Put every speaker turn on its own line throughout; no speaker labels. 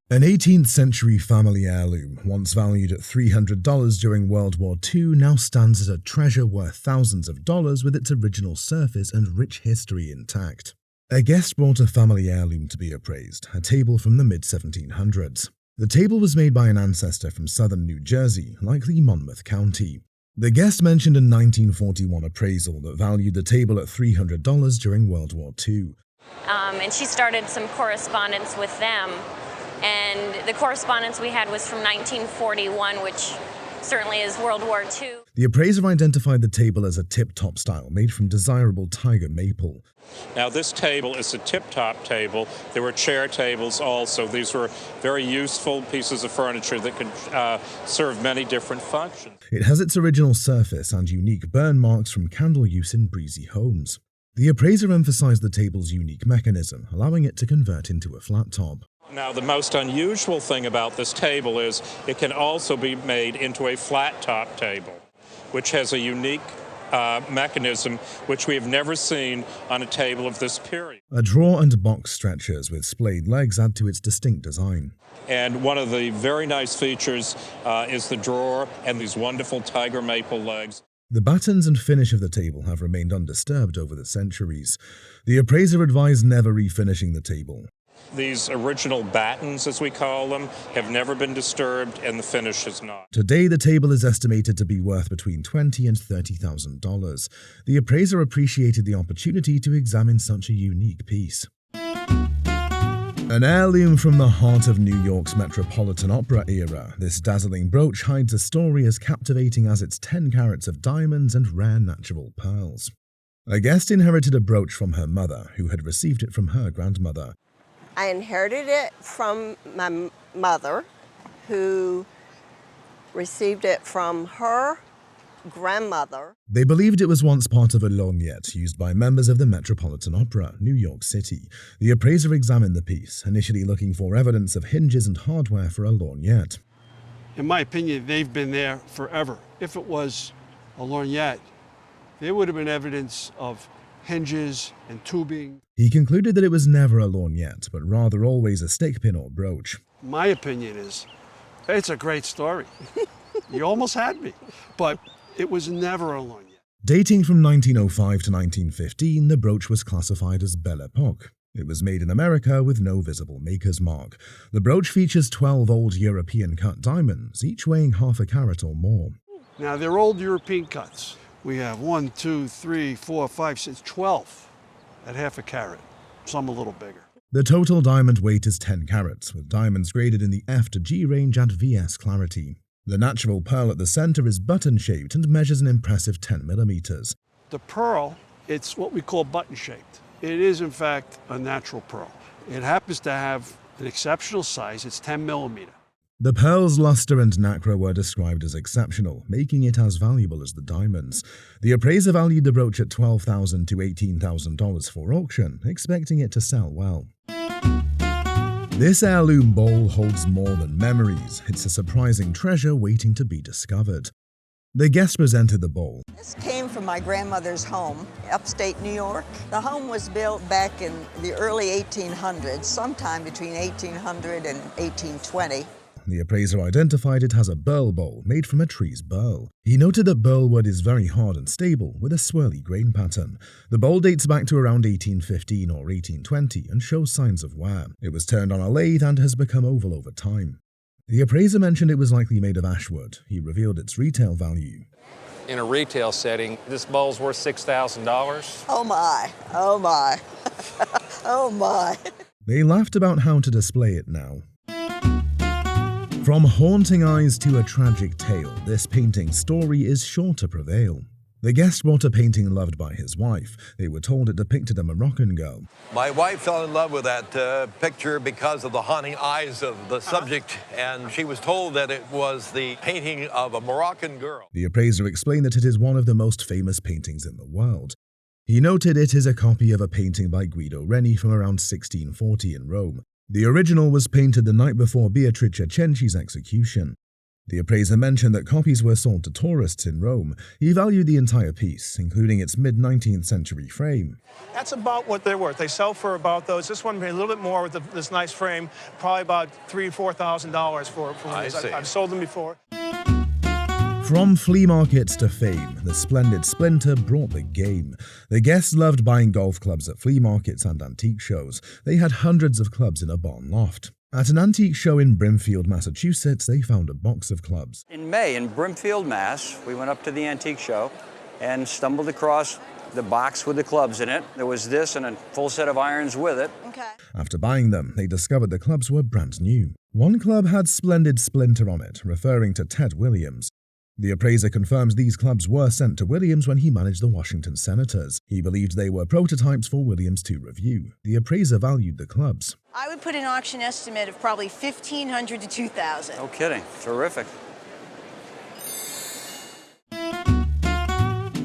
An 18th century family heirloom, once valued at $300 during World War II, now stands as a treasure worth thousands of dollars with its original surface and rich history intact. A guest brought a family heirloom to be appraised, a table from the mid-1700s. The table was made by an ancestor from southern New Jersey, likely Monmouth County. The guest mentioned a 1941 appraisal that valued the table at $300 during World War II.
And she started some correspondence with them. And the correspondence we had was from 1941, which certainly is World War II.
The appraiser identified the table as a tip-top style made from desirable tiger maple.
Now this table is a tip-top table. There were chair tables also. These were very useful pieces of furniture that could serve many different functions.
It has its original surface and unique burn marks from candle use in breezy homes. The appraiser emphasized the table's unique mechanism, allowing it to convert into a flat top.
Now, the most unusual thing about this table is it can also be made into a flat-top table, which has a unique mechanism which we have never seen on a table of this period.
A drawer and box stretchers with splayed legs add to its distinct design.
And one of the very nice features is the drawer and these wonderful tiger maple legs.
The battens and finish of the table have remained undisturbed over the centuries. The appraiser advised never refinishing the table.
These original battens, as we call them, have never been disturbed, and the finish has not.
Today, the table is estimated to be worth between $20,000 and $30,000. The appraiser appreciated the opportunity to examine such a unique piece. An heirloom from the heart of New York's Metropolitan Opera era, this dazzling brooch hides a story as captivating as its 10 carats of diamonds and rare natural pearls. A guest inherited a brooch from her mother, who had received it from her grandmother.
I inherited it from my mother, who received it from her grandmother.
They believed it was once part of a lorgnette used by members of the Metropolitan Opera, New York City. The appraiser examined the piece, initially looking for evidence of hinges and hardware for a lorgnette.
In my opinion, they've been there forever. If it was a lorgnette, there would have been evidence of hinges and tubing.
He concluded that it was never a lorgnette, but rather always a stick pin or brooch.
My opinion is, it's a great story. You almost had me, but it was never a lorgnette.
Dating from 1905 to 1915, the brooch was classified as Belle Epoque. It was made in America with no visible maker's mark. The brooch features 12 old European cut diamonds, each weighing half a carat or more.
Now, they're old European cuts. We have 1, 2, 3, 4, 5, 6, 12 at half a carat, some a little bigger.
The total diamond weight is 10 carats, with diamonds graded in the F to G range at VS clarity. The natural pearl at the center is button-shaped and measures an impressive 10 millimeters.
The pearl, it's what we call button-shaped. It is, in fact, a natural pearl. It happens to have an exceptional size. It's 10 millimeter.
The pearl's luster and nacre were described as exceptional, making it as valuable as the diamonds. The appraiser valued the brooch at $12,000 to $18,000 for auction, expecting it to sell well. This heirloom bowl holds more than memories. It's a surprising treasure waiting to be discovered. The guest presented the bowl.
This came from my grandmother's home, upstate New York. The home was built back in the early 1800s, sometime between 1800 and 1820.
The appraiser identified it as a burl bowl made from a tree's burl. He noted that burl wood is very hard and stable, with a swirly grain pattern. The bowl dates back to around 1815 or 1820 and shows signs of wear. It was turned on a lathe and has become oval over time. The appraiser mentioned it was likely made of ashwood. He revealed its retail value.
In a retail setting, this bowl's worth $6,000.
Oh my, oh my, oh my.
They laughed about how to display it now. From haunting eyes to a tragic tale, this painting's story is sure to prevail. The guest brought a painting loved by his wife. They were told it depicted a Moroccan girl.
My wife fell in love with that picture because of the haunting eyes of the subject, and she was told that it was the painting of a Moroccan girl.
The appraiser explained that it is one of the most famous paintings in the world. He noted it is a copy of a painting by Guido Reni from around 1640 in Rome. The original was painted the night before Beatrice Cenci's execution. The appraiser mentioned that copies were sold to tourists in Rome. He valued the entire piece, including its mid-19th century frame.
That's about what they're worth. They sell for about those. This one a little bit more with this nice frame, probably about $3,000 or $4,000 for
I see.
I've sold them before.
From flea markets to fame, the splendid Splinter brought the game. The guests loved buying golf clubs at flea markets and antique shows. They had hundreds of clubs in a barn loft. At an antique show in Brimfield, Massachusetts, they found a box of clubs.
In May in Brimfield, Mass, we went up to the antique show and stumbled across the box with the clubs in it. There was this and a full set of irons with it.
Okay.
After buying them, they discovered the clubs were brand new. One club had Splendid Splinter on it, referring to Ted Williams. The appraiser confirms these clubs were sent to Williams when he managed the Washington Senators. He believed they were prototypes for Williams to review. The appraiser valued the clubs.
I would put an auction estimate of probably $1,500 to $2,000.
No kidding. Terrific.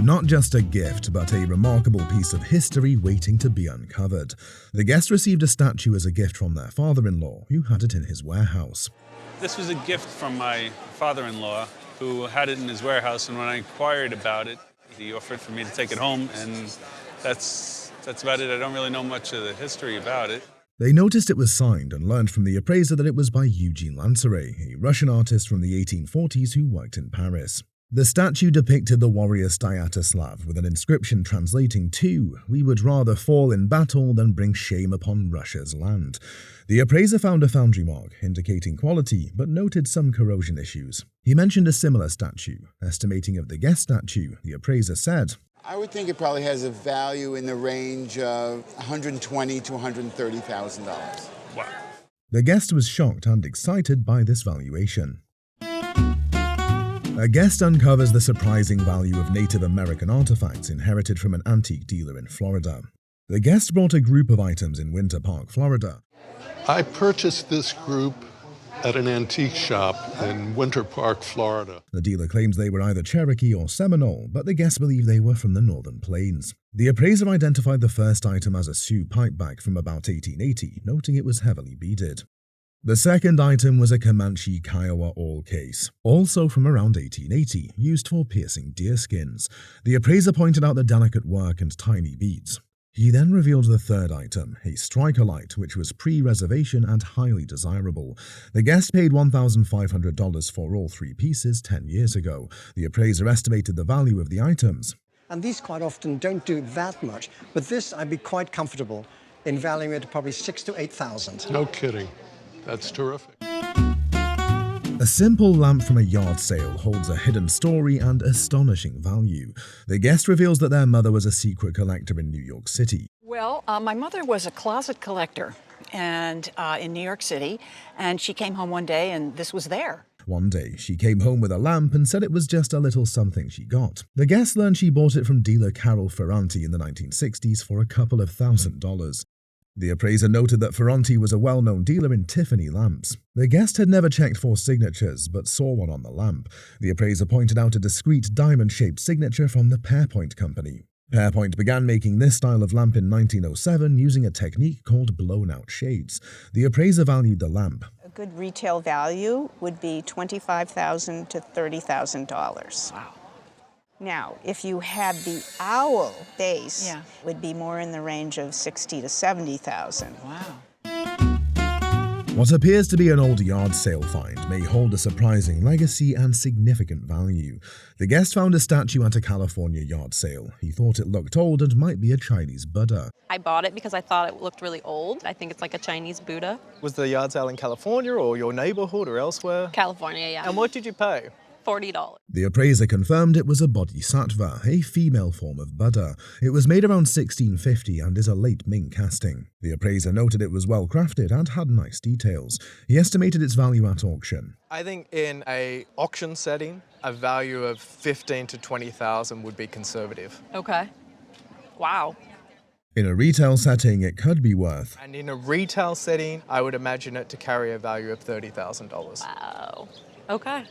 Not just a gift, but a remarkable piece of history waiting to be uncovered. The guest received a statue as a gift from their father-in-law, who had it in his warehouse.
This was a gift from my father-in-law, who had it in his warehouse, and when I inquired about it, he offered for me to take it home, and that's about it. I don't really know much of the history about it.
They noticed it was signed and learned from the appraiser that it was by Eugene Lanceray, a Russian artist from the 1840s who worked in Paris. The statue depicted the warrior Svyatoslav with an inscription translating to, "We would rather fall in battle than bring shame upon Russia's land." The appraiser found a Foundry mark, indicating quality, but noted some corrosion issues. He mentioned a similar statue. Estimating of the guest statue, the appraiser said,
I would think it probably has a value in the range of $120,000 to $130,000.
Wow.
The guest was shocked and excited by this valuation. A guest uncovers the surprising value of Native American artifacts inherited from an antique dealer in Florida. The guest brought a group of items in Winter Park, Florida.
I purchased this group at an antique shop in Winter Park, Florida.
The dealer claims they were either Cherokee or Seminole, but the guests believe they were from the Northern Plains. The appraiser identified the first item as a Sioux pipeback from about 1880, noting it was heavily beaded. The second item was a Comanche Kiowa awl case, also from around 1880, used for piercing deer skins. The appraiser pointed out the delicate work and tiny beads. He then revealed the third item, a striker light, which was pre-reservation and highly desirable. The guest paid $1,500 for all three pieces 10 years ago. The appraiser estimated the value of the items.
And these quite often don't do that much, but this I'd be quite comfortable in valuing it at probably $6,000 to $8,000.
No kidding. That's terrific.
A simple lamp from a yard sale holds a hidden story and astonishing value. The guest reveals that their mother was a secret collector in New York City.
Well, my mother was a closet collector and in New York City, and she came home one day and this was there.
One day, she came home with a lamp and said it was just a little something she got. The guest learned she bought it from dealer Carol Ferranti in the 1960s for a couple of $1,000s. The appraiser noted that Ferranti was a well-known dealer in Tiffany lamps. The guest had never checked for signatures, but saw one on the lamp. The appraiser pointed out a discreet diamond-shaped signature from the Pearpoint Company. Pearpoint began making this style of lamp in 1907 using a technique called blown-out shades. The appraiser valued the lamp.
A good retail value would be $25,000 to $30,000.
Wow.
Now, if you had the owl base, it would be more in the range of $60,000 to $70,000.
Wow.
What appears to be an old yard sale find may hold a surprising legacy and significant value. The guest found a statue at a California yard sale. He thought it looked old and might be a Chinese Buddha.
I bought it because I thought it looked really old. I think it's like a Chinese Buddha.
Was the yard sale in California or your neighborhood or elsewhere?
California, yeah.
And what did you pay?
$40.
The appraiser confirmed it was a bodhisattva, a female form of Buddha. It was made around 1650 and is a late Ming casting. The appraiser noted it was well crafted and had nice details. He estimated its value at auction.
I think in an auction setting, a value of $15,000 to $20,000 would be conservative.
Okay. Wow.
In a retail setting, it could be worth.
And in a retail setting, I would imagine it to carry a value of $30,000.
Wow. Okay.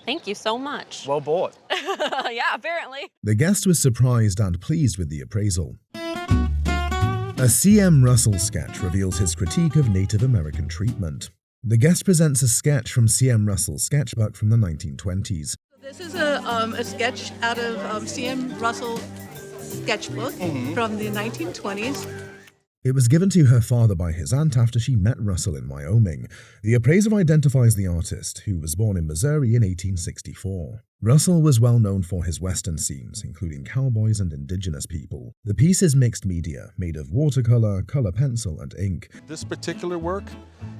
Thank you so much.
Well bought.
Yeah, apparently.
The guest was surprised and pleased with the appraisal. A C.M. Russell sketch reveals his critique of Native American treatment. The guest presents a sketch from C.M. Russell's sketchbook from the 1920s.
This is a sketch out of C.M. Russell's sketchbook from the 1920s.
It was given to her father by his aunt after she met Russell in Wyoming. The appraiser identifies the artist, who was born in Missouri in 1864. Russell was well known for his Western scenes, including cowboys and indigenous people. The piece is mixed media, made of watercolor, color pencil, and ink.
This particular work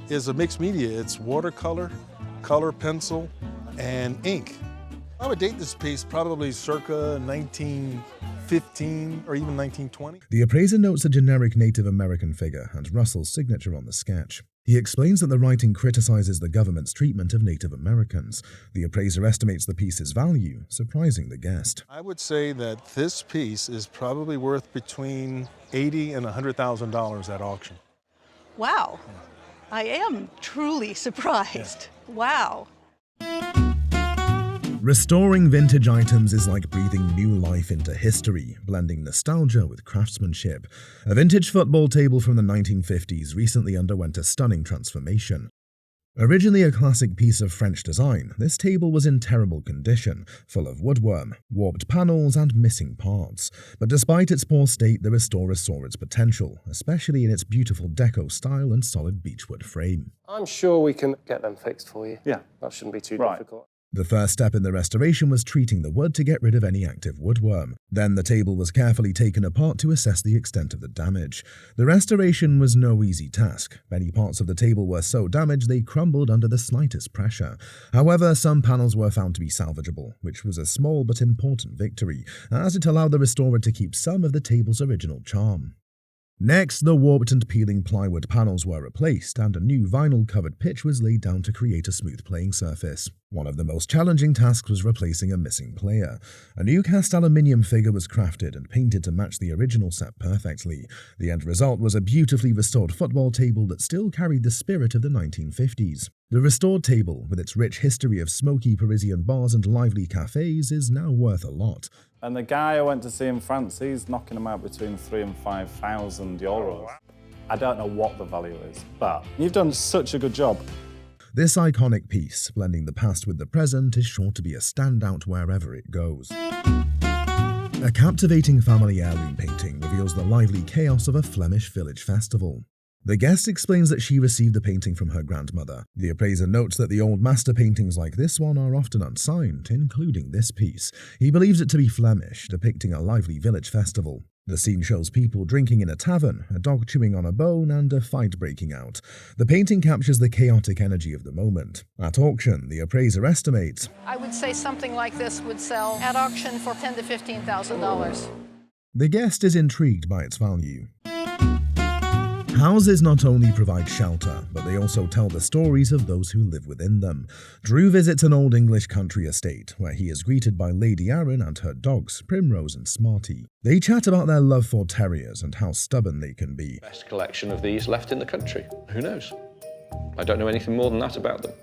is a mixed media. It's watercolor, color pencil, and ink. I would date this piece probably circa 1915 or even 1920.
The appraiser notes a generic Native American figure and Russell's signature on the sketch. He explains that the writing criticizes the government's treatment of Native Americans. The appraiser estimates the piece's value, surprising the guest.
I would say that this piece is probably worth between $80,000 and $100,000 at auction.
Wow, I am truly surprised. Yeah. Wow.
Restoring vintage items is like breathing new life into history, blending nostalgia with craftsmanship. A vintage football table from the 1950s recently underwent a stunning transformation. Originally a classic piece of French design, this table was in terrible condition, full of woodworm, warped panels, and missing parts. But despite its poor state, the restorer saw its potential, especially in its beautiful deco style and solid beechwood frame.
I'm sure we can get them fixed for you. Yeah. That shouldn't be too difficult.
The first step in the restoration was treating the wood to get rid of any active woodworm. Then the table was carefully taken apart to assess the extent of the damage. The restoration was no easy task. Many parts of the table were so damaged they crumbled under the slightest pressure. However, some panels were found to be salvageable, which was a small but important victory, as it allowed the restorer to keep some of the table's original charm. Next, the warped and peeling plywood panels were replaced, and a new vinyl-covered pitch was laid down to create a smooth playing surface. One of the most challenging tasks was replacing a missing player. A new cast aluminium figure was crafted and painted to match the original set perfectly. The end result was a beautifully restored football table that still carried the spirit of the 1950s. The restored table, with its rich history of smoky Parisian bars and lively cafes, is now worth a lot.
And the guy I went to see in France, he's knocking them out between €3,000 and €5,000. I don't know what the value is, but you've done such a good job.
This iconic piece, blending the past with the present, is sure to be a standout wherever it goes. A captivating family heirloom painting reveals the lively chaos of a Flemish village festival. The guest explains that she received the painting from her grandmother. The appraiser notes that the old master paintings like this one are often unsigned, including this piece. He believes it to be Flemish, depicting a lively village festival. The scene shows people drinking in a tavern, a dog chewing on a bone, and a fight breaking out. The painting captures the chaotic energy of the moment. At auction, the appraiser estimates,
I would say something like this would sell at auction for $10,000 to $15,000.
The guest is intrigued by its value. Houses not only provide shelter, but they also tell the stories of those who live within them. Drew visits an old English country estate, where he is greeted by Lady Arran and her dogs, Primrose and Smarty. They chat about their love for terriers and how stubborn they can be.
Best collection of these left in the country. Who knows? I don't know anything more than that about them.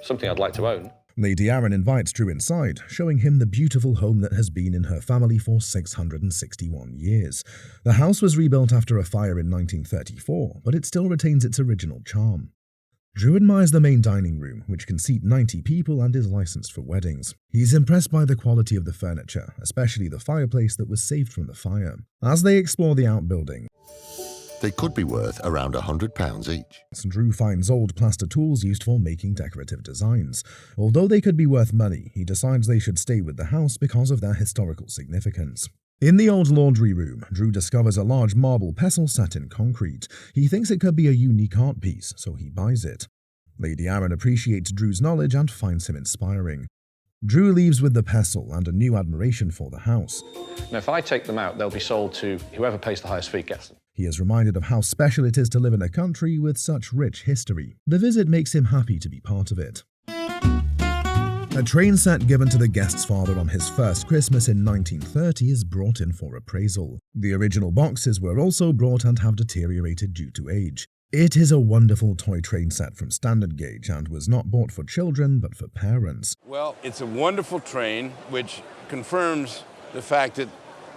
Something I'd like to own.
Lady Arran invites Drew inside, showing him the beautiful home that has been in her family for 661 years. The house was rebuilt after a fire in 1934, but it still retains its original charm. Drew admires the main dining room, which can seat 90 people and is licensed for weddings. He's impressed by the quality of the furniture, especially the fireplace that was saved from the fire. As they explore the outbuilding,
they could be worth around £100 each.
Drew finds old plaster tools used for making decorative designs. Although they could be worth money, he decides they should stay with the house because of their historical significance. In the old laundry room, Drew discovers a large marble pestle set in concrete. He thinks it could be a unique art piece, so he buys it. Lady Arran appreciates Drew's knowledge and finds him inspiring. Drew leaves with the pestle and a new admiration for the house.
Now, if I take them out, they'll be sold to whoever pays the highest fee gets them.
He is reminded of how special it is to live in a country with such rich history. The visit makes him happy to be part of it. A train set given to the guest's father on his first Christmas in 1930 is brought in for appraisal. The original boxes were also brought and have deteriorated due to age. It is a wonderful toy train set from standard gauge and was not bought for children but for parents.
Well, it's a wonderful train which confirms the fact that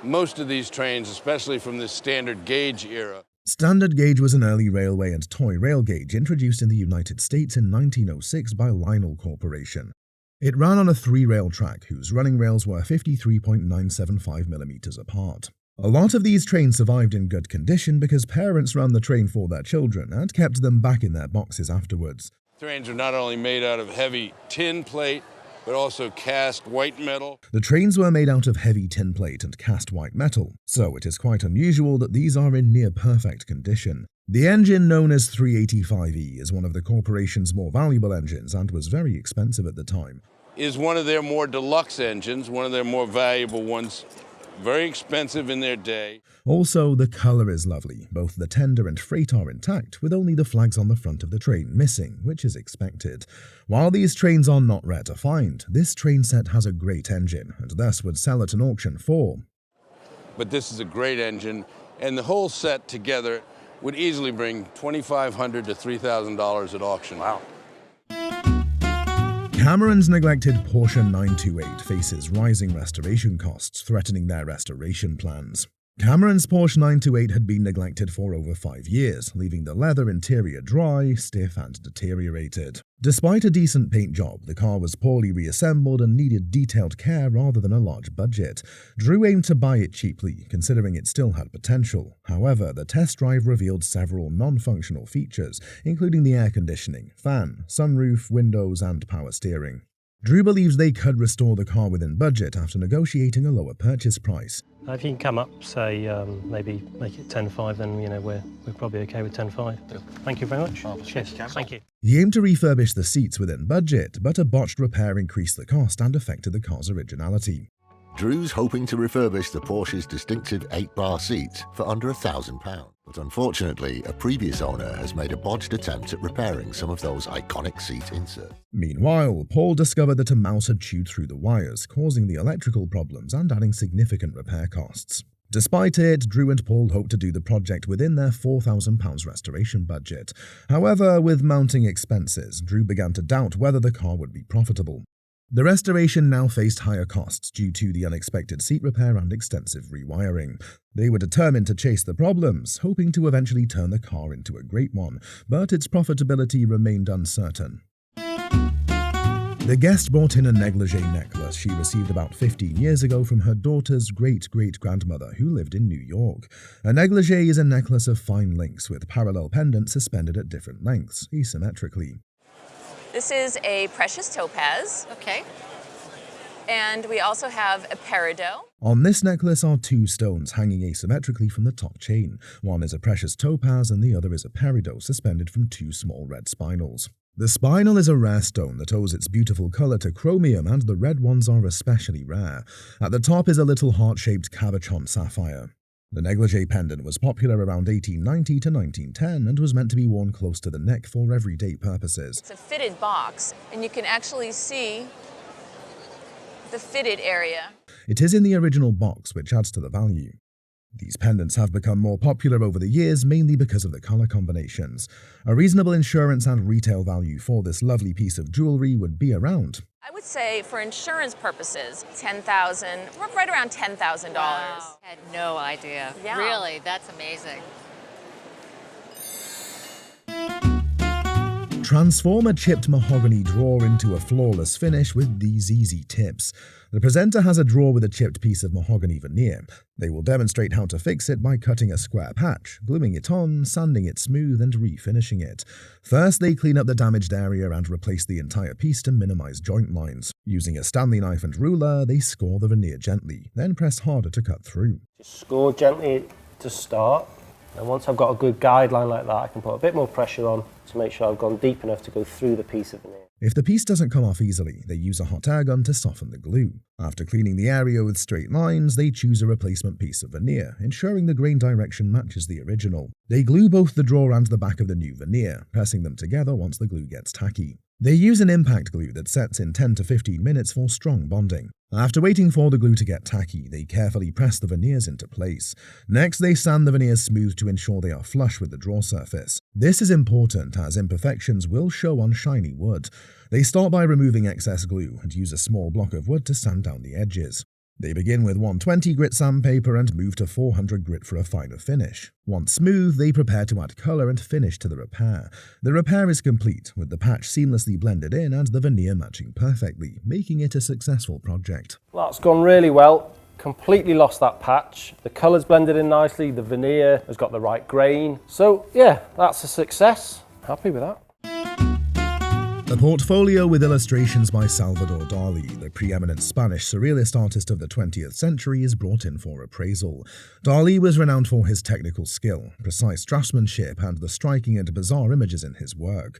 most of these trains, especially from the standard gauge era,
Standard gauge was an early railway and toy rail gauge introduced in the United States in 1906 by Lionel Corporation. It ran on a 3-rail track whose running rails were 53.975 millimeters apart. A lot of these trains survived in good condition because parents ran the train for their children and kept them back in their boxes afterwards.
Trains are not only made out of heavy tin plate, but also cast white metal.
The trains were made out of heavy tin plate and cast white metal, so it is quite unusual that these are in near perfect condition. The engine, known as 385E, is one of the corporation's more valuable engines and was very expensive at the time.
Is one of their more deluxe engines, one of their more valuable ones. Very expensive in their day.
Also, the color is lovely. Both the tender and freight are intact, with only the flags on the front of the train missing, which is expected. While these trains are not rare to find, this train set has a great engine, and thus would sell at an auction for.
But this is a great engine, and the whole set together would easily bring $2,500 to $3,000 at auction. Wow.
Cameron's neglected Porsche 928 faces rising restoration costs, threatening their restoration plans. Cameron's Porsche 928 had been neglected for over 5 years, leaving the leather interior dry, stiff, and deteriorated. Despite a decent paint job, the car was poorly reassembled and needed detailed care rather than a large budget. Drew aimed to buy it cheaply, considering it still had potential. However, the test drive revealed several non-functional features, including the air conditioning, fan, sunroof, windows, and power steering. Drew believes they could restore the car within budget after negotiating a lower purchase price.
If you can come up, say, maybe make it 10.5, then, we're probably okay with 10.5. Thank you very much. Cheers. Thank you.
He aimed to refurbish the seats within budget, but a botched repair increased the cost and affected the car's originality.
Drew's hoping to refurbish the Porsche's distinctive 8-bar seats for under £1,000. But unfortunately, a previous owner has made a botched attempt at repairing some of those iconic seat inserts.
Meanwhile, Paul discovered that a mouse had chewed through the wires, causing the electrical problems and adding significant repair costs. Despite it, Drew and Paul hoped to do the project within their £4,000 restoration budget. However, with mounting expenses, Drew began to doubt whether the car would be profitable. The restoration now faced higher costs due to the unexpected seat repair and extensive rewiring. They were determined to chase the problems, hoping to eventually turn the car into a great one, but its profitability remained uncertain. The guest brought in a negligee necklace she received about 15 years ago from her daughter's great-great-grandmother who lived in New York. A negligee is a necklace of fine links with parallel pendants suspended at different lengths, asymmetrically.
This is a precious topaz.
Okay.
And we also have a peridot.
On this necklace are 2 stones hanging asymmetrically from the top chain. One is a precious topaz and the other is a peridot suspended from 2 small red spinels. The spinel is a rare stone that owes its beautiful color to chromium, and the red ones are especially rare. At the top is a little heart-shaped cabochon sapphire. The negligee pendant was popular around 1890 to 1910 and was meant to be worn close to the neck for everyday purposes.
It's a fitted box, and you can actually see the fitted area.
It is in the original box, which adds to the value. These pendants have become more popular over the years, mainly because of the color combinations. A reasonable insurance and retail value for this lovely piece of jewelry would be around.
I would say for insurance purposes, $10,000, we're right around $10,000.
Wow. I had no idea.
Yeah.
Really, that's amazing.
Transform a chipped mahogany drawer into a flawless finish with these easy tips. The presenter has a drawer with a chipped piece of mahogany veneer. They will demonstrate how to fix it by cutting a square patch, gluing it on, sanding it smooth, and refinishing it. First, they clean up the damaged area and replace the entire piece to minimize joint lines. Using a Stanley knife and ruler, they score the veneer gently, then press harder to cut through.
Just score gently to start, and once I've got a good guideline like that, I can put a bit more pressure on to make sure I've gone deep enough to go through the piece of veneer.
If the piece doesn't come off easily, they use a hot air gun to soften the glue. After cleaning the area with straight lines, they choose a replacement piece of veneer, ensuring the grain direction matches the original. They glue both the drawer and the back of the new veneer, pressing them together once the glue gets tacky. They use an impact glue that sets in 10 to 15 minutes for strong bonding. After waiting for the glue to get tacky, they carefully press the veneers into place. Next, they sand the veneers smooth to ensure they are flush with the drawer surface. This is important as imperfections will show on shiny wood. They start by removing excess glue and use a small block of wood to sand down the edges. They begin with 120 grit sandpaper and move to 400 grit for a finer finish. Once smooth, they prepare to add colour and finish to the repair. The repair is complete, with the patch seamlessly blended in and the veneer matching perfectly, making it a successful project.
That's gone really well. Completely lost that patch. The colour's blended in nicely, the veneer has got the right grain. So yeah, that's a success. Happy with that.
A portfolio with illustrations by Salvador Dali, the preeminent Spanish surrealist artist of the 20th century, is brought in for appraisal. Dali was renowned for his technical skill, precise draftsmanship, and the striking and bizarre images in his work.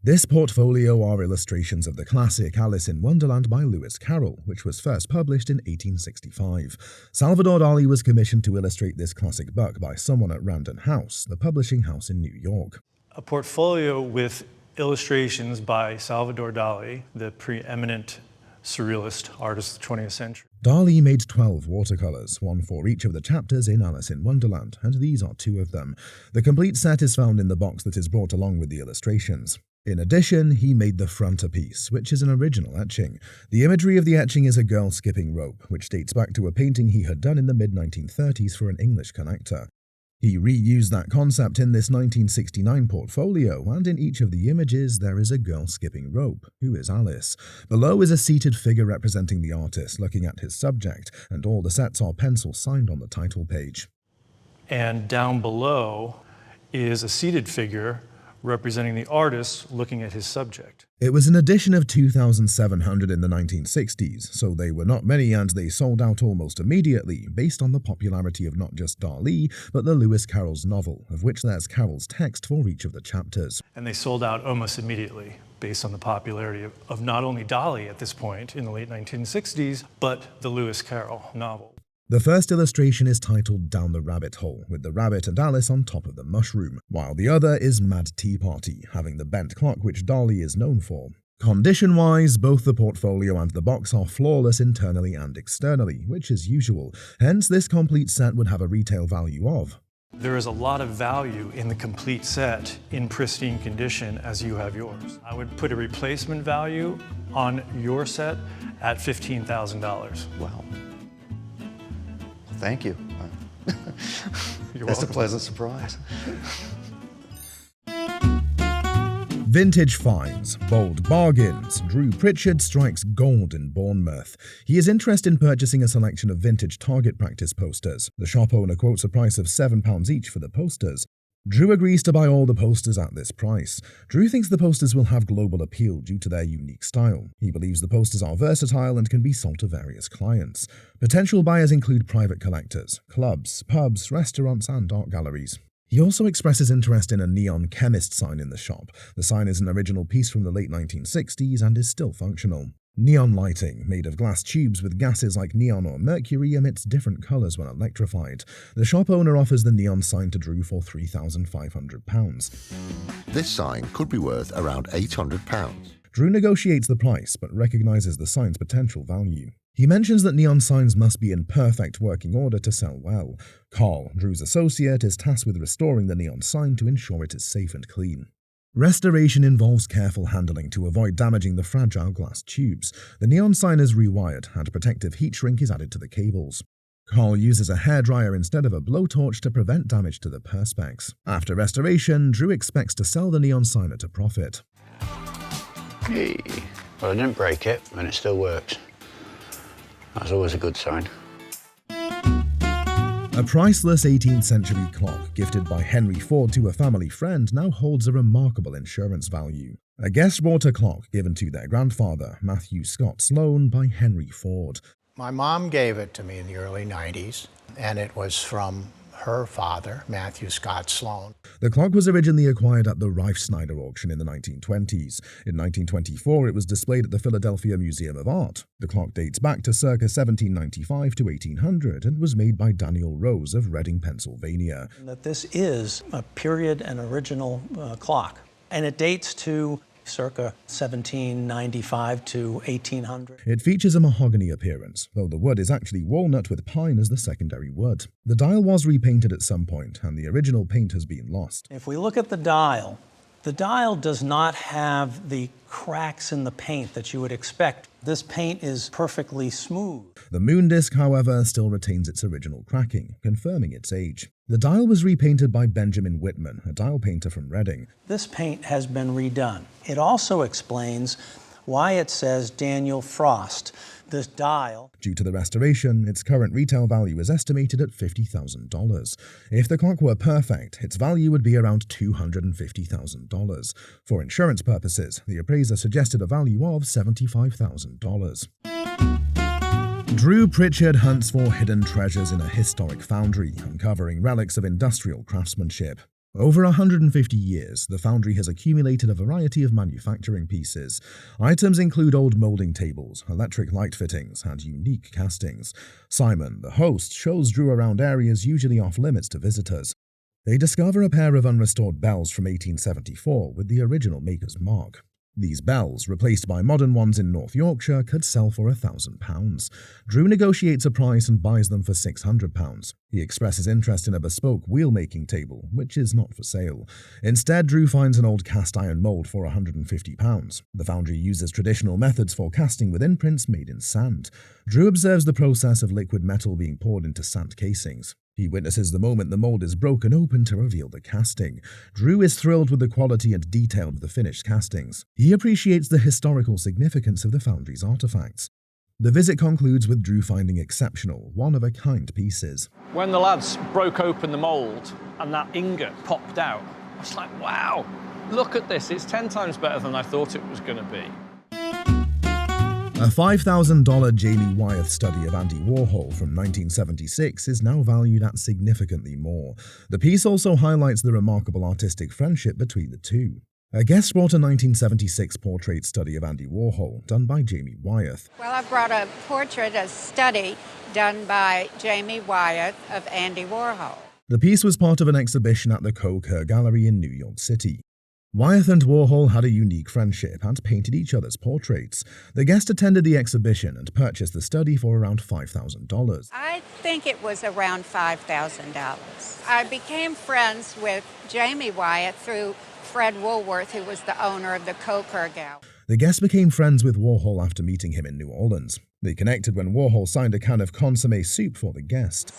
This portfolio are illustrations of the classic Alice in Wonderland by Lewis Carroll, which was first published in 1865. Salvador Dali was commissioned to illustrate this classic book by someone at Random House, the publishing house in New York.
A portfolio with illustrations by Salvador Dali, the preeminent surrealist artist of the 20th century.
Dali made 12 watercolors, one for each of the chapters in Alice in Wonderland, and these are 2 of them. The complete set is found in the box that is brought along with the illustrations. In addition, he made the frontispiece, which is an original etching. The imagery of the etching is a girl skipping rope, which dates back to a painting he had done in the mid-1930s for an English collector. He reused that concept in this 1969 portfolio, and in each of the images there is a girl skipping rope, who is Alice. Below is a seated figure representing the artist looking at his subject, and all the sets are pencil signed on the title page.
And down below is a seated figure representing the artist looking at his subject.
It was an edition of 2,700 in the 1960s, so they were not many and they sold out almost immediately, based on the popularity of not just Dali, but the Lewis Carroll's novel, of which there's Carroll's text for each of the chapters.
And they sold out almost immediately, based on the popularity of not only Dali at this point in the late 1960s, but the Lewis Carroll novel.
The first illustration is titled Down the Rabbit Hole, with the rabbit and Alice on top of the mushroom, while the other is Mad Tea Party, having the bent clock which Dali is known for. Condition-wise, both the portfolio and the box are flawless internally and externally, which is usual, hence this complete set would have a retail value of.
There is a lot of value in the complete set in pristine condition as you have yours. I would put a replacement value on your set at $15,000.
Wow. Thank you.
You're
That's
welcome.
a pleasant surprise.
Vintage finds, bold bargains. Drew Pritchard strikes gold in Bournemouth. He is interested in purchasing a selection of vintage target practice posters. The shop owner quotes a price of £7 each for the posters. Drew agrees to buy all the posters at this price. Drew thinks the posters will have global appeal due to their unique style. He believes the posters are versatile and can be sold to various clients. Potential buyers include private collectors, clubs, pubs, restaurants, and art galleries. He also expresses interest in a neon chemist sign in the shop. The sign is an original piece from the late 1960s and is still functional. Neon lighting, made of glass tubes with gases like neon or mercury, emits different colours when electrified. The shop owner offers the neon sign to Drew for £3,500.
This sign could be worth around £800.
Drew negotiates the price, but recognises the sign's potential value. He mentions that neon signs must be in perfect working order to sell well. Carl, Drew's associate, is tasked with restoring the neon sign to ensure it is safe and clean. Restoration involves careful handling to avoid damaging the fragile glass tubes. The neon sign is rewired and protective heat shrink is added to the cables. Carl uses a hairdryer instead of a blowtorch to prevent damage to the perspex. After restoration, Drew expects to sell the neon sign at a profit.
Hey. Well, I didn't break it and it still works. That's always a good sign.
A priceless 18th century clock gifted by Henry Ford to a family friend now holds a remarkable insurance value. A guest bought a clock given to their grandfather, Matthew Scott Sloan, by Henry Ford.
My mom gave it to me in the early 90s, and it was from her father, Matthew Scott Sloan.
The clock was originally acquired at the Reif Snyder auction in the 1920s. In 1924, it was displayed at the Philadelphia Museum of Art. The clock dates back to circa 1795 to 1800 and was made by Daniel Rose of Reading, Pennsylvania.
That this is a period and original clock, and it dates to circa 1795 to 1800.
It features a mahogany appearance, though the wood is actually walnut with pine as the secondary wood. The dial was repainted at some point, and the original paint has been lost.
If we look at the dial does not have the cracks in the paint that you would expect. This paint is perfectly smooth.
The moon disc, however, still retains its original cracking, confirming its age. The dial was repainted by Benjamin Whitman, a dial painter from Reading.
This paint has been redone. It also explains why it says Daniel Frost. This dial,
due to the restoration, its current retail value is estimated at $50,000. If the clock were perfect, its value would be around $250,000. For insurance purposes, the appraiser suggested a value of $75,000. Drew Pritchard hunts for hidden treasures in a historic foundry, uncovering relics of industrial craftsmanship. Over 150 years, the Foundry has accumulated a variety of manufacturing pieces. Items include old molding tables, electric light fittings, and unique castings. Simon, the host, shows Drew around areas usually off-limits to visitors. They discover a pair of unrestored bells from 1874 with the original maker's mark. These bells, replaced by modern ones in North Yorkshire, could sell for £1,000. Drew negotiates a price and buys them for £600. He expresses interest in a bespoke wheel-making table, which is not for sale. Instead, Drew finds an old cast-iron mould for £150. The Foundry uses traditional methods for casting with imprints made in sand. Drew observes the process of liquid metal being poured into sand casings. He witnesses the moment the mould is broken open to reveal the casting. Drew is thrilled with the quality and detail of the finished castings. He appreciates the historical significance of the Foundry's artifacts. The visit concludes with Drew finding exceptional, one-of-a-kind pieces.
When the lads broke open the mould and that ingot popped out, I was like, wow, look at this. It's 10 times better than I thought it was going to be.
A $5,000 Jamie Wyeth study of Andy Warhol from 1976 is now valued at significantly more. The piece also highlights the remarkable artistic friendship between the two. A guest brought a 1976 portrait study of Andy Warhol, done by Jamie Wyeth.
Well, I brought a portrait, a study done by Jamie Wyeth of Andy Warhol.
The piece was part of an exhibition at the Coe-Kerr Gallery in New York City. Wyeth and Warhol had a unique friendship and painted each other's portraits. The guest attended the exhibition and purchased the study for around $5,000.
I think it was around $5,000. I became friends with Jamie Wyeth through Fred Woolworth, who was the owner of the Coe-Kerr Gallery.
The guest became friends with Warhol after meeting him in New Orleans. They connected when Warhol signed a can of consommé soup for the guest.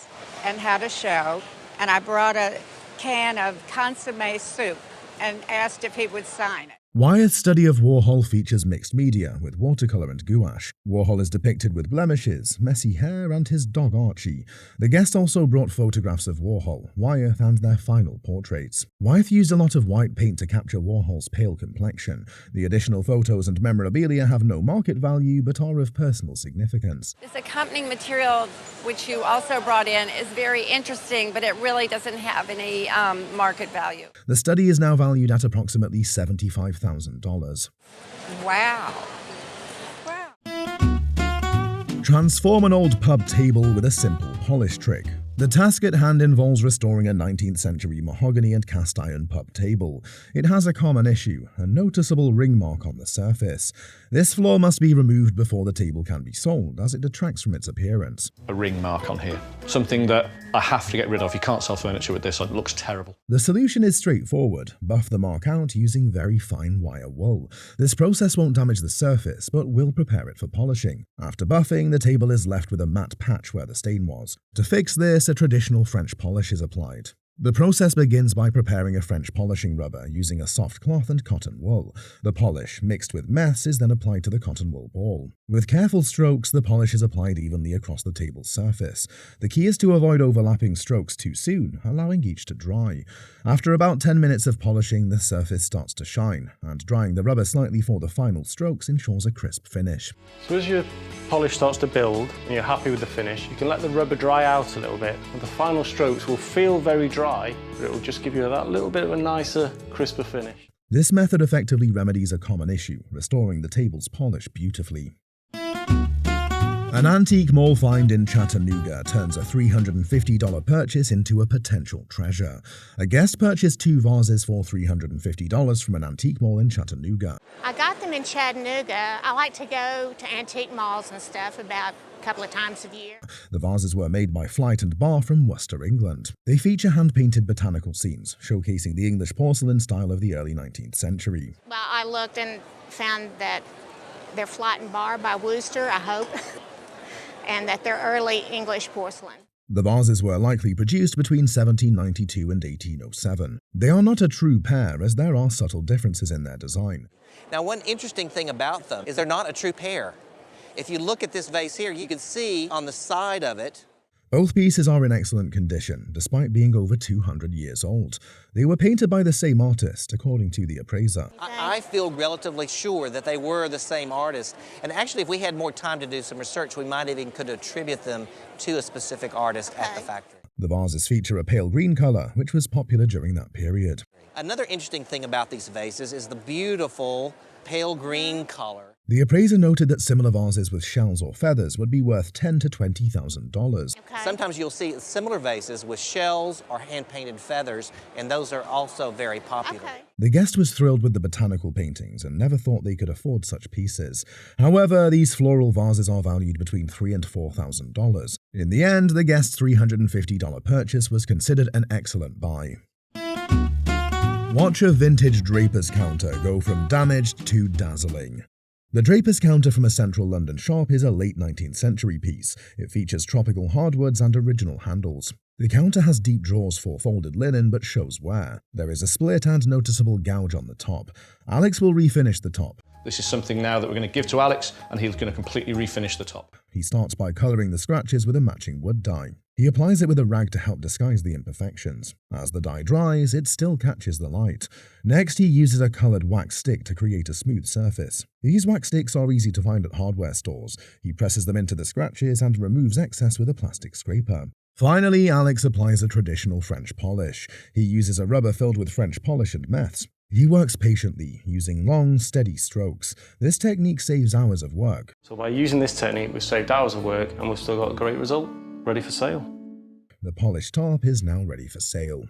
And had a show, and I brought a can of consommé soup and asked if he would sign it.
Wyeth's study of Warhol features mixed media with watercolor and gouache. Warhol is depicted with blemishes, messy hair, and his dog Archie. The guest also brought photographs of Warhol, Wyeth, and their final portraits. Wyeth used a lot of white paint to capture Warhol's pale complexion. The additional photos and memorabilia have no market value but are of personal significance.
This accompanying material, which you also brought in, is very interesting, but it really doesn't have any market value.
The study is now valued at approximately $75,000.
Wow.
Transform an old pub table with a simple polish trick. The task at hand involves restoring a 19th century mahogany and cast iron pub table. It has a common issue, a noticeable ring mark on the surface. This flaw must be removed before the table can be sold, as it detracts from its appearance.
A ring mark on here. Something that I have to get rid of. You can't sell furniture with this, it looks terrible.
The solution is straightforward. Buff the mark out using very fine wire wool. This process won't damage the surface, but will prepare it for polishing. After buffing, the table is left with a matte patch where the stain was. To fix this, a traditional French polish is applied. The process begins by preparing a French polishing rubber using a soft cloth and cotton wool. The polish, mixed with mess, is then applied to the cotton wool ball. With careful strokes, the polish is applied evenly across the table's surface. The key is to avoid overlapping strokes too soon, allowing each to dry. After about 10 minutes of polishing, the surface starts to shine, and drying the rubber slightly for the final strokes ensures a crisp finish.
So as your polish starts to build and you're happy with the finish, you can let the rubber dry out a little bit, and the final strokes will feel very dry, but it will just give you that little bit of a nicer, crisper finish.
This method effectively remedies a common issue, restoring the table's polish beautifully. An antique mall find in Chattanooga turns a $350 purchase into a potential treasure. A guest purchased 2 vases for $350 from an antique mall in Chattanooga.
I got them in Chattanooga. I like to go to antique malls and stuff about a couple of times a year.
The vases were made by Flight and Bar from Worcester, England. They feature hand-painted botanical scenes, showcasing the English porcelain style of the early 19th century.
Well, I looked and found that They're Flight and Bar by Wooster, I hope, and that they're early English porcelain.
The vases were likely produced between 1792 and 1807. They are not a true pair, as there are subtle differences in their design.
Now, one interesting thing about them is they're not a true pair. If you look at this vase here, you can see on the side of it.
Both pieces are in excellent condition, despite being over 200 years old. They were painted by the same artist, according to the appraiser.
I feel relatively sure that they were the same artist. And actually, if we had more time to do some research, we might even could attribute them to a specific artist at the factory.
The vases feature a pale green color, which was popular during that period.
Another interesting thing about these vases is the beautiful pale green color.
The appraiser noted that similar vases with shells or feathers would be worth $10,000 to $20,000.
Sometimes you'll see similar vases with shells or hand-painted feathers, and those are also very popular.
The guest was thrilled with the botanical paintings and never thought they could afford such pieces. However, these floral vases are valued between $3,000 and $4,000. In the end, the guest's $350 purchase was considered an excellent buy. Watch a vintage Drapers counter go from damaged to dazzling. The Drapers counter from a central London shop is a late 19th century piece. It features tropical hardwoods and original handles. The counter has deep drawers for folded linen but shows wear. There is a split and noticeable gouge on the top. Alex will refinish the top.
This is something now that we're going to give to Alex, and he's going to completely refinish the top.
He starts by colouring the scratches with a matching wood dye. He applies it with a rag to help disguise the imperfections. As the dye dries, it still catches the light. Next, he uses a coloured wax stick to create a smooth surface. These wax sticks are easy to find at hardware stores. He presses them into the scratches and removes excess with a plastic scraper. Finally, Alex applies a traditional French polish. He uses a rubber filled with French polish and meths. He works patiently, using long, steady strokes. This technique saves hours of work.
So by using this technique, we've saved hours of work and we've still got a great result, ready for sale.
The polished top is now ready for sale.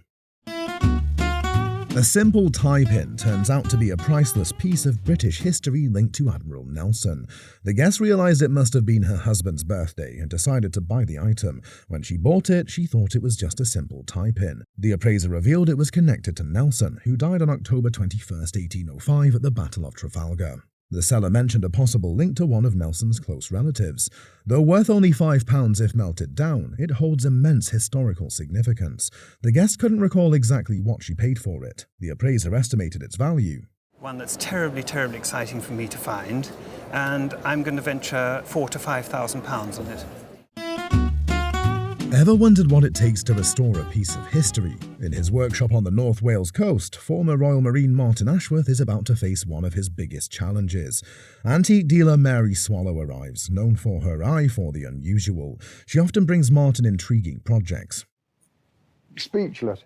A simple tie pin turns out to be a priceless piece of British history linked to Admiral Nelson. The guest realized it must have been her husband's birthday and decided to buy the item. When she bought it, she thought it was just a simple tie pin. The appraiser revealed it was connected to Nelson, who died on October 21, 1805 at the Battle of Trafalgar. The seller mentioned a possible link to one of Nelson's close relatives. Though worth only £5 if melted down, it holds immense historical significance. The guest couldn't recall exactly what she paid for it. The appraiser estimated its value.
One that's terribly, terribly exciting for me to find, and I'm going to venture £4,000 to £5,000 on it.
Ever wondered what it takes to restore a piece of history? In his workshop on the North Wales coast, former Royal Marine Martin Ashworth is about to face one of his biggest challenges. Antique dealer Mary Swallow arrives, known for her eye for the unusual. She often brings Martin intriguing projects.
Speechless.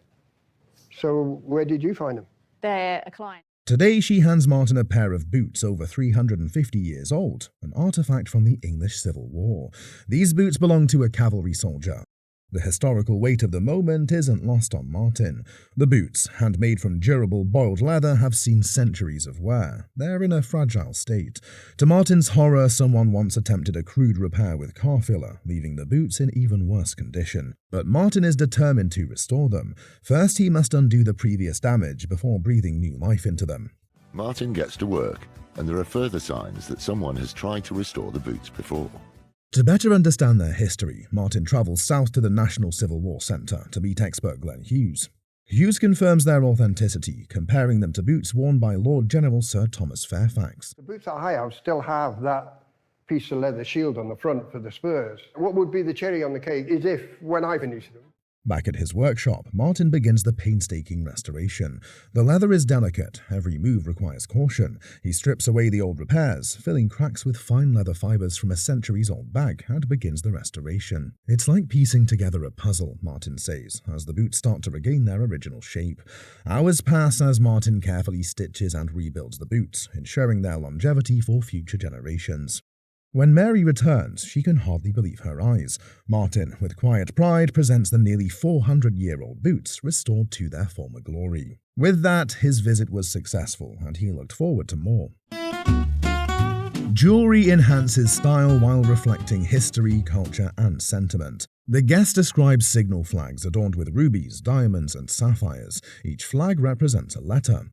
So where did you find them?
They're a client.
Today, she hands Martin a pair of boots over 350 years old, an artifact from the English Civil War. These boots belong to a cavalry soldier. The historical weight of the moment isn't lost on Martin. The boots, handmade from durable boiled leather, have seen centuries of wear. They're in a fragile state. To Martin's horror, someone once attempted a crude repair with car filler, leaving the boots in even worse condition. But Martin is determined to restore them. First, he must undo the previous damage before breathing new life into them.
Martin gets to work, and there are further signs that someone has tried to restore the boots before.
To better understand their history, Martin travels south to the National Civil War Centre to meet expert Glenn Hughes. Hughes confirms their authenticity, comparing them to boots worn by Lord General Sir Thomas Fairfax.
The boots that I have still have that piece of leather shield on the front for the spurs. What would be the cherry on the cake is if, when I finish them.
Back at his workshop, Martin begins the painstaking restoration. The leather is delicate, every move requires caution. He strips away the old repairs, filling cracks with fine leather fibers from a centuries-old bag, and begins the restoration. It's like piecing together a puzzle, Martin says, as the boots start to regain their original shape. Hours pass as Martin carefully stitches and rebuilds the boots, ensuring their longevity for future generations. When Mary returns, she can hardly believe her eyes. Martin, with quiet pride, presents the nearly 400-year-old boots restored to their former glory. With that, his visit was successful, and he looked forward to more. Jewelry enhances style while reflecting history, culture, and sentiment. The guest describes signal flags adorned with rubies, diamonds, and sapphires. Each flag represents a letter.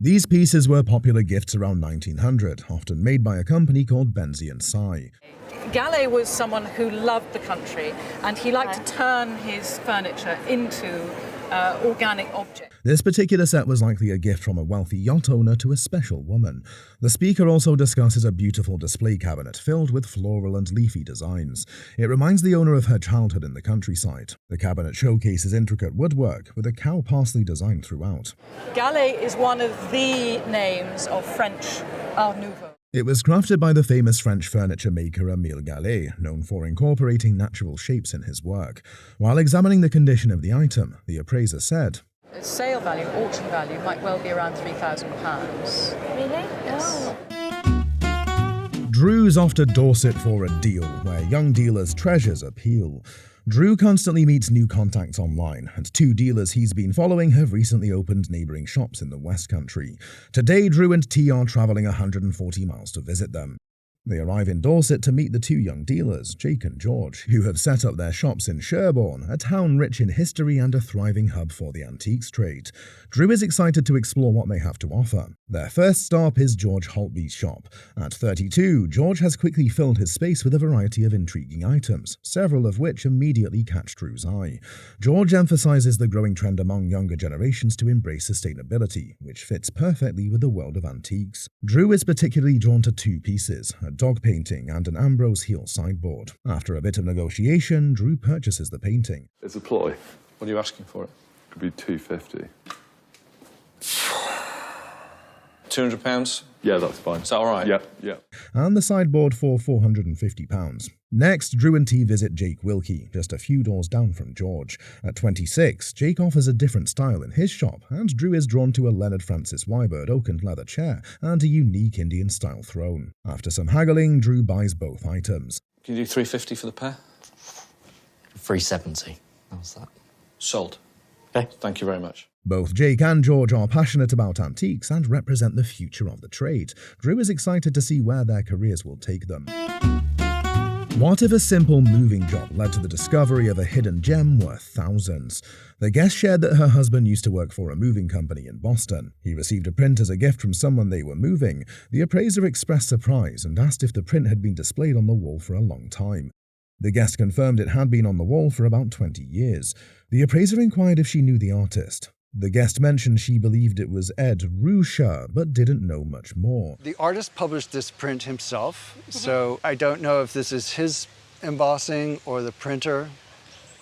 These pieces were popular gifts around 1900, often made by a company called Benzie & Cy.
Gallet was someone who loved the country, and he liked to turn his furniture into organic objects.
This particular set was likely a gift from a wealthy yacht owner to a special woman. The speaker also discusses a beautiful display cabinet filled with floral and leafy designs. It reminds the owner of her childhood in the countryside. The cabinet showcases intricate woodwork with a cow parsley design throughout.
Gallet is one of the names of French Art Nouveau.
It was crafted by the famous French furniture maker Émile Gallet, known for incorporating natural shapes in his work. While examining the condition of the item, the appraiser said,
Its sale value, auction value, might well be around £3,000.
Really?
Yes.
Drew's off to Dorset for a deal, where young dealers' treasures appeal. Drew constantly meets new contacts online, and 2 dealers he's been following have recently opened neighbouring shops in the West Country. Today, Drew and T are travelling 140 miles to visit them. They arrive in Dorset to meet the 2 young dealers, Jake and George, who have set up their shops in Sherborne, a town rich in history and a thriving hub for the antiques trade. Drew is excited to explore what they have to offer. Their first stop is George Holtby's shop. At 32, George has quickly filled his space with a variety of intriguing items, several of which immediately catch Drew's eye. George emphasizes the growing trend among younger generations to embrace sustainability, which fits perfectly with the world of antiques. Drew is particularly drawn to 2 pieces, a dog painting and an Ambrose heel sideboard. After a bit of negotiation, Drew purchases the painting.
It's a ploy. What are you asking for it?
Could be $250.
£200?
Yeah, that's fine.
Is that all right?
Yeah.
And the sideboard for £450. Next, Drew and T visit Jake Wilkie, just a few doors down from George. At 26, Jake offers a different style in his shop, and Drew is drawn to a Leonard Francis Wybird oak and leather chair and a unique Indian-style throne. After some haggling, Drew buys both items.
Can you do $350 for the pair?
$370. How's that?
Sold.
Okay.
Thank you very much.
Both Jake and George are passionate about antiques and represent the future of the trade. Drew is excited to see where their careers will take them. What if a simple moving job led to the discovery of a hidden gem worth thousands? The guest shared that her husband used to work for a moving company in Boston. He received a print as a gift from someone they were moving. The appraiser expressed surprise and asked if the print had been displayed on the wall for a long time. The guest confirmed it had been on the wall for about 20 years. The appraiser inquired if she knew the artist. The guest mentioned she believed it was Ed Ruscha, but didn't know much more.
The artist published this print himself, so I don't know if this is his embossing or the printer.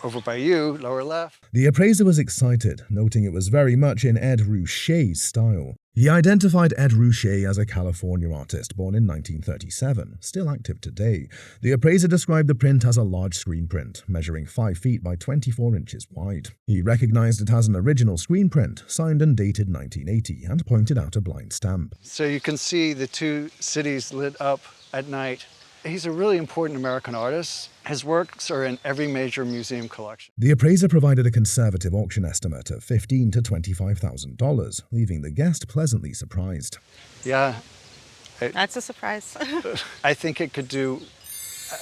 Over by you, lower left.
The appraiser was excited, noting it was very much in Ed Ruscha's style. He identified Ed Ruscha as a California artist born in 1937, still active today. The appraiser described the print as a large screen print, measuring 5 feet by 24 inches wide. He recognized it as an original screen print, signed and dated 1980, and pointed out a blind stamp.
So you can see the 2 cities lit up at night. He's a really important American artist. His works are in every major museum collection.
The appraiser provided a conservative auction estimate of $15,000 to $25,000, leaving the guest pleasantly surprised.
Yeah.
That's a surprise.
I think it could do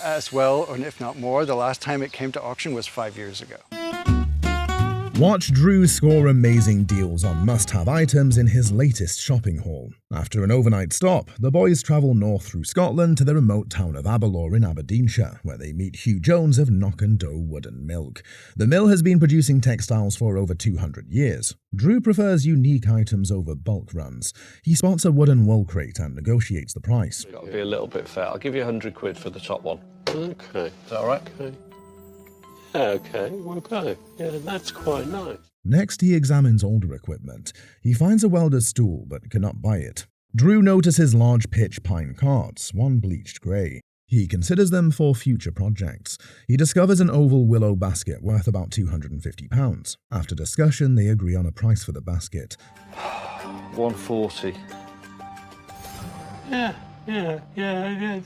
as well, or if not more. The last time it came to auction was 5 years ago.
Watch Drew score amazing deals on must-have items in his latest shopping haul. After an overnight stop, the boys travel north through Scotland to the remote town of Aberlour in Aberdeenshire, where they meet Hugh Jones of Knock and Doe Wood and Milk. The mill has been producing textiles for over 200 years. Drew prefers unique items over bulk runs. He spots a wooden wool crate and negotiates the price.
Got to be a little bit fair. I'll give you £100 for the top one.
Okay.
Is that all right?
Okay. Okay, we'll go. Yeah, that's quite nice.
Next, he examines older equipment. He finds a welder's stool, but cannot buy it. Drew notices large pitch pine carts, one bleached grey. He considers them for future projects. He discovers an oval willow basket worth about £250. After discussion, they agree on a price for the basket.
$140.
Yeah,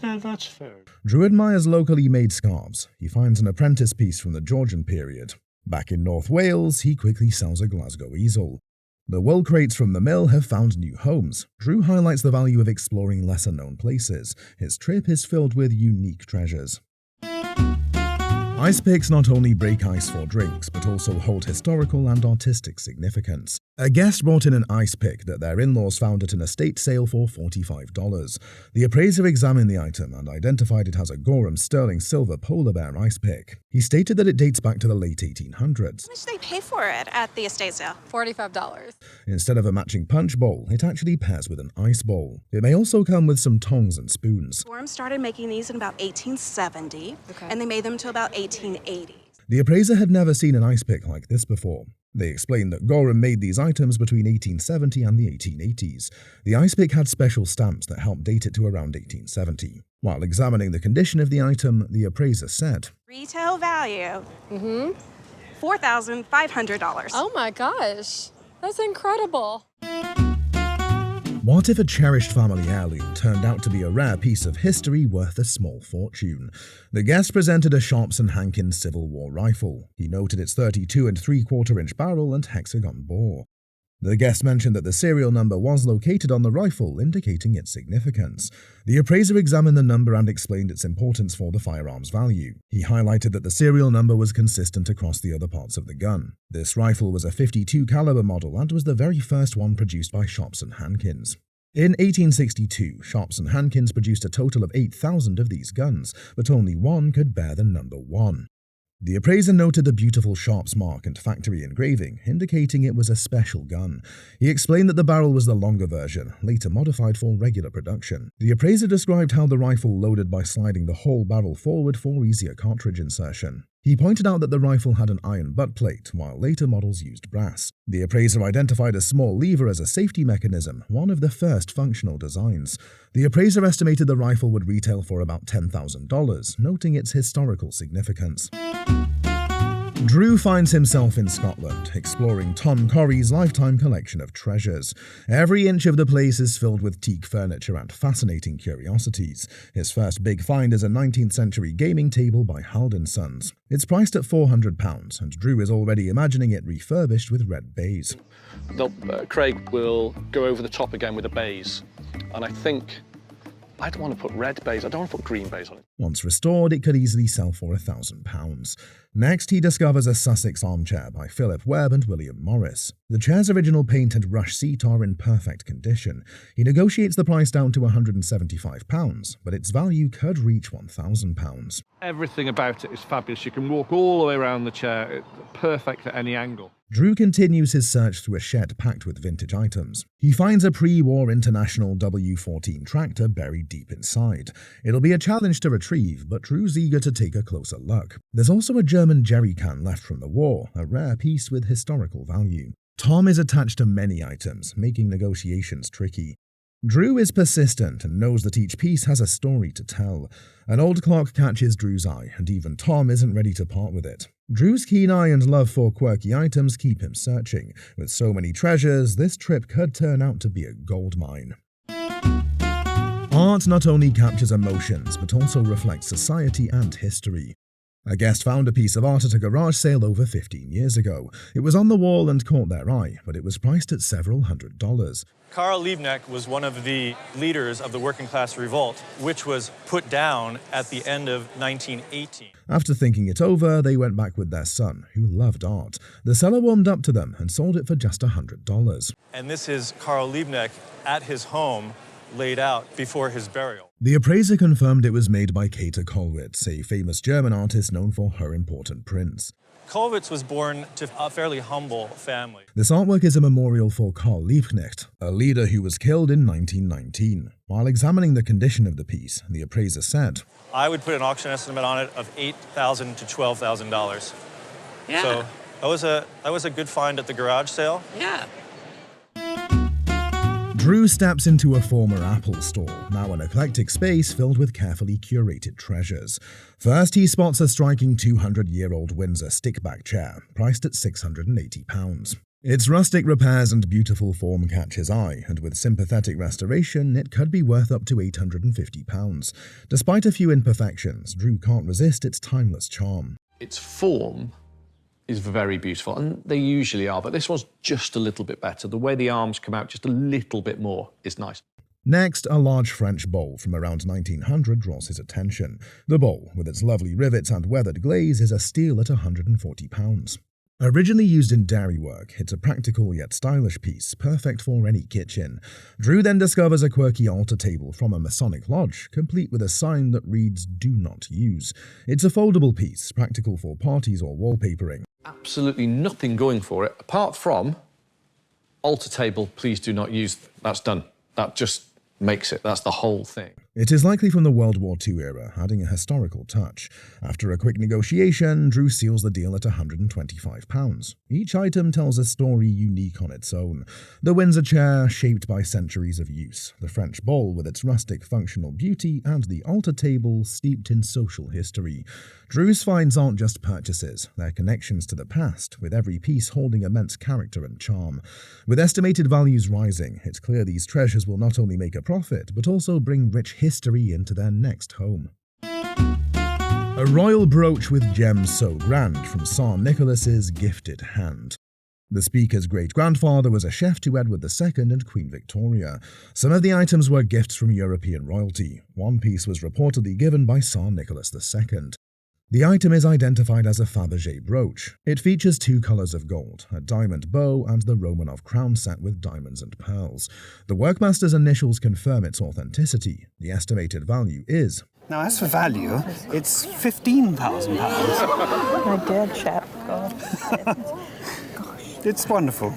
that's fair.
Drew admires locally made scarves. He finds an apprentice piece from the Georgian period. Back in North Wales, he quickly sells a Glasgow easel. The wool crates from the mill have found new homes. Drew highlights the value of exploring lesser-known places. His trip is filled with unique treasures. Ice picks not only break ice for drinks, but also hold historical and artistic significance. A guest brought in an ice pick that their in-laws found at an estate sale for $45. The appraiser examined the item and identified it as a Gorham sterling silver polar bear ice pick. He stated that it dates back to the late 1800s.
How much did they pay for it at the estate sale? $45.
Instead of a matching punch bowl, it actually pairs with an ice bowl. It may also come with some tongs and spoons.
Gorham started making these in about 1870, and they made them until about 1880.
The appraiser had never seen an ice pick like this before. They explained that Gorham made these items between 1870 and the 1880s. The ice pick had special stamps that helped date it to around 1870. While examining the condition of the item, the appraiser said,
Retail value, $4,500.
Oh my gosh, that's incredible.
What if a cherished family heirloom turned out to be a rare piece of history worth a small fortune? The guest presented a Sharps & Hankins Civil War rifle. He noted its 32 3/4-inch barrel and hexagon bore. The guest mentioned that the serial number was located on the rifle, indicating its significance. The appraiser examined the number and explained its importance for the firearm's value. He highlighted that the serial number was consistent across the other parts of the gun. This rifle was a .52 caliber model and was the very first one produced by Sharps & Hankins. In 1862, Sharps & Hankins produced a total of 8,000 of these guns, but only one could bear the number 1. The appraiser noted the beautiful Sharps mark and factory engraving, indicating it was a special gun. He explained that the barrel was the longer version, later modified for regular production. The appraiser described how the rifle loaded by sliding the whole barrel forward for easier cartridge insertion. He pointed out that the rifle had an iron butt plate, while later models used brass. The appraiser identified a small lever as a safety mechanism, one of the first functional designs. The appraiser estimated the rifle would retail for about $10,000, noting its historical significance. Drew finds himself in Scotland, exploring Tom Corrie's lifetime collection of treasures. Every inch of the place is filled with teak furniture and fascinating curiosities. His first big find is a 19th century gaming table by Hald & Sons. It's priced at £400, and Drew is already imagining it refurbished with red baize.
Craig will go over the top again with a baize, and I think I don't want to put red baize, I don't want to put green baize on it.
Once restored, it could easily sell for £1,000. Next, he discovers a Sussex armchair by Philip Webb and William Morris. The chair's original paint and rush seat are in perfect condition. He negotiates the price down to £175, but its value could reach £1,000.
Everything about it is fabulous. You can walk all the way around the chair, it's perfect at any angle.
Drew continues his search through a shed packed with vintage items. He finds a pre-war International W14 tractor buried deep inside. It'll be a challenge to retrieve, but Drew's eager to take a closer look. There's also a German jerry can left from the war, a rare piece with historical value. Tom is attached to many items, making negotiations tricky. Drew is persistent and knows that each piece has a story to tell. An old clock catches Drew's eye, and even Tom isn't ready to part with it. Drew's keen eye and love for quirky items keep him searching. With so many treasures, this trip could turn out to be a goldmine. Art not only captures emotions, but also reflects society and history. A guest found a piece of art at a garage sale over 15 years ago. It was on the wall and caught their eye, but it was priced at several $100s.
Karl Liebknecht was one of the leaders of the working class revolt, which was put down at the end of 1918.
After thinking it over, they went back with their son, who loved art. The seller warmed up to them and sold it for just $100.
And this is Karl Liebknecht at his home, laid out before his burial.
The appraiser confirmed it was made by Käthe Kollwitz, a famous German artist known for her important prints.
Kollwitz was born to a fairly humble family.
This artwork is a memorial for Karl Liebknecht, a leader who was killed in 1919. While examining the condition of the piece, the appraiser said,
I would put an auction estimate on it of $8,000 to $12,000.
Yeah.
So that was a good find at the garage sale.
Yeah.
Drew steps into a former Apple store, now an eclectic space filled with carefully curated treasures. First, he spots a striking 200-year-old Windsor stickback chair, priced at £680. Its rustic repairs and beautiful form catch his eye, and with sympathetic restoration, it could be worth up to £850. Despite a few imperfections, Drew can't resist its timeless charm.
Its form is very beautiful, and they usually are, but this one's just a little bit better. The way the arms come out just a little bit more is nice.
Next, a large French bowl from around 1900 draws his attention. The bowl, with its lovely rivets and weathered glaze, is a steal at £140. Originally used in dairy work, it's a practical yet stylish piece, perfect for any kitchen. Drew then discovers a quirky altar table from a Masonic lodge, complete with a sign that reads, "Do not use." It's a foldable piece, practical for parties or wallpapering.
Absolutely nothing going for it, apart from altar table, please do not use. That's done. That just makes it. That's the whole thing.
It is likely from the World War II era, adding a historical touch. After a quick negotiation, Drew seals the deal at £125. Each item tells a story unique on its own. The Windsor chair, shaped by centuries of use, the French bowl with its rustic functional beauty, and the altar table steeped in social history. Drew's finds aren't just purchases, they're connections to the past, with every piece holding immense character and charm. With estimated values rising, it's clear these treasures will not only make a profit, but also bring rich history into their next home. A royal brooch with gems so grand from Tsar Nicholas's gifted hand. The speaker's great-grandfather was a chef to Edward II and Queen Victoria. Some of the items were gifts from European royalty. One piece was reportedly given by Tsar Nicholas II. The item is identified as a Fabergé brooch. It features two colors of gold, a diamond bow and the Romanov crown set with diamonds and pearls. The workmaster's initials confirm its authenticity. The estimated value is...
Now, as for value, it's £15,000.
My dear chap.
It's wonderful.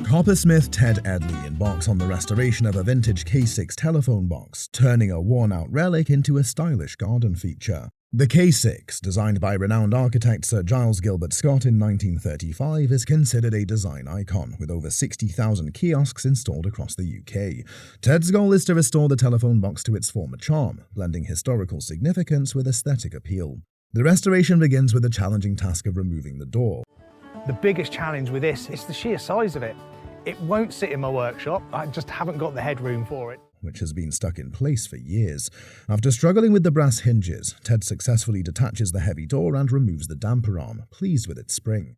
Coppersmith Ted Edley embarks on the restoration of a vintage K6 telephone box, turning a worn-out relic into a stylish garden feature. The K6, designed by renowned architect Sir Giles Gilbert Scott in 1935, is considered a design icon, with over 60,000 kiosks installed across the UK. Ted's goal is to restore the telephone box to its former charm, blending historical significance with aesthetic appeal. The restoration begins with the challenging task of removing the door.
The biggest challenge with this is the sheer size of it. It won't sit in my workshop, I just haven't got the headroom for it.
Which has been stuck in place for years. After struggling with the brass hinges, Ted successfully detaches the heavy door and removes the damper arm, pleased with its spring.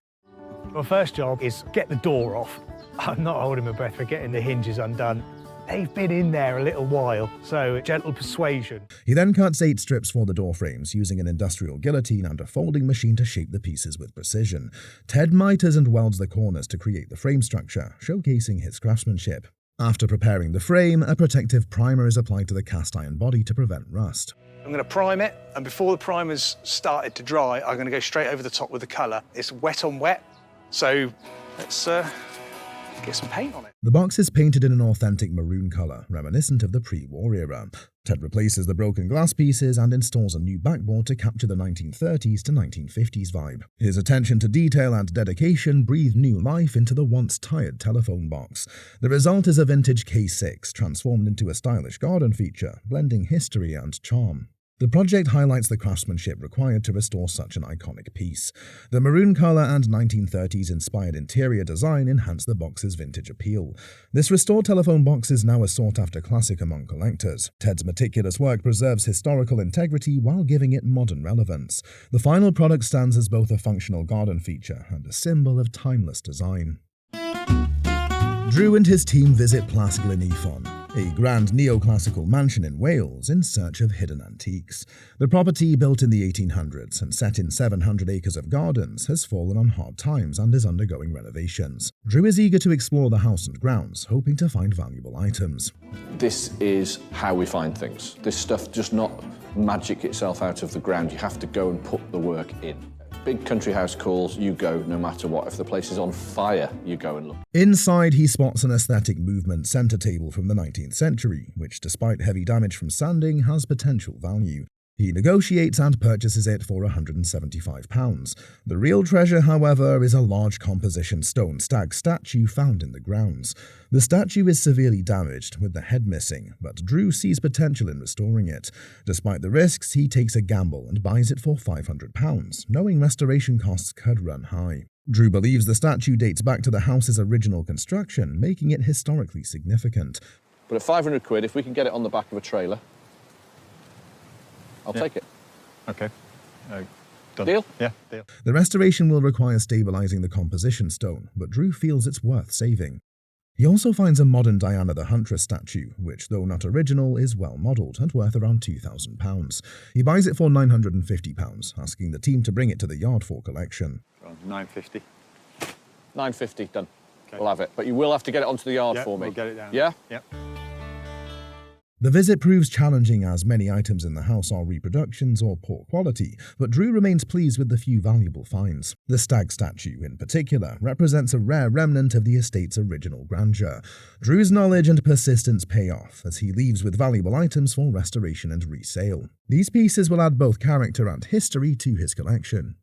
My first job is get the door off. I'm not holding my breath for getting the hinges undone. They've been in there a little while, so gentle persuasion.
He then cuts 8 strips for the door frames, using an industrial guillotine and a folding machine to shape the pieces with precision. Ted miters and welds the corners to create the frame structure, showcasing his craftsmanship. After preparing the frame, a protective primer is applied to the cast iron body to prevent rust.
I'm going to prime it, and before the primer's started to dry, I'm going to go straight over the top with the colour. It's wet on wet, so let's get some paint on it.
The box is painted in an authentic maroon colour, reminiscent of the pre-war era. Ted replaces the broken glass pieces and installs a new backboard to capture the 1930s to 1950s vibe. His attention to detail and dedication breathe new life into the once tired telephone box. The result is a vintage K6 transformed into a stylish garden feature, blending history and charm. The project highlights the craftsmanship required to restore such an iconic piece. The maroon colour and 1930s-inspired interior design enhance the box's vintage appeal. This restored telephone box is now a sought-after classic among collectors. Ted's meticulous work preserves historical integrity while giving it modern relevance. The final product stands as both a functional garden feature and a symbol of timeless design. Drew and his team visit Plas Glenifon, a grand neoclassical mansion in Wales in search of hidden antiques. The property, built in the 1800s and set in 700 acres of gardens, has fallen on hard times and is undergoing renovations. Drew is eager to explore the house and grounds, hoping to find valuable items.
This is how we find things. This stuff does not magic itself out of the ground. You have to go and put the work in. Big country house calls, you go no matter what. If the place is on fire, you go and look.
Inside, he spots an aesthetic movement centre table from the 19th century, which, despite heavy damage from sanding, has potential value. He negotiates and purchases it for £175. The real treasure, however, is a large composition stone stag statue found in the grounds. The statue is severely damaged, with the head missing, but Drew sees potential in restoring it. Despite the risks, he takes a gamble and buys it for £500, knowing restoration costs could run high. Drew believes the statue dates back to the house's original construction, making it historically significant.
But at 500 quid, if we can get it on the back of a trailer, I'll take it.
Okay. Done.
Deal?
Yeah, deal.
The restoration will require stabilising the composition stone, but Drew feels it's worth saving. He also finds a modern Diana the Huntress statue, which, though not original, is well modelled and worth around £2,000. He buys it for £950, asking the team to bring it to the yard for collection.
£950.
£950, done.
Okay.
We'll have it. But you will have to get it onto the yard for me.
We'll get it down.
Yeah?
Yep.
The visit proves challenging as many items in the house are reproductions or poor quality, but Drew remains pleased with the few valuable finds. The Stag statue, in particular, represents a rare remnant of the estate's original grandeur. Drew's knowledge and persistence pay off as he leaves with valuable items for restoration and resale. These pieces will add both character and history to his collection.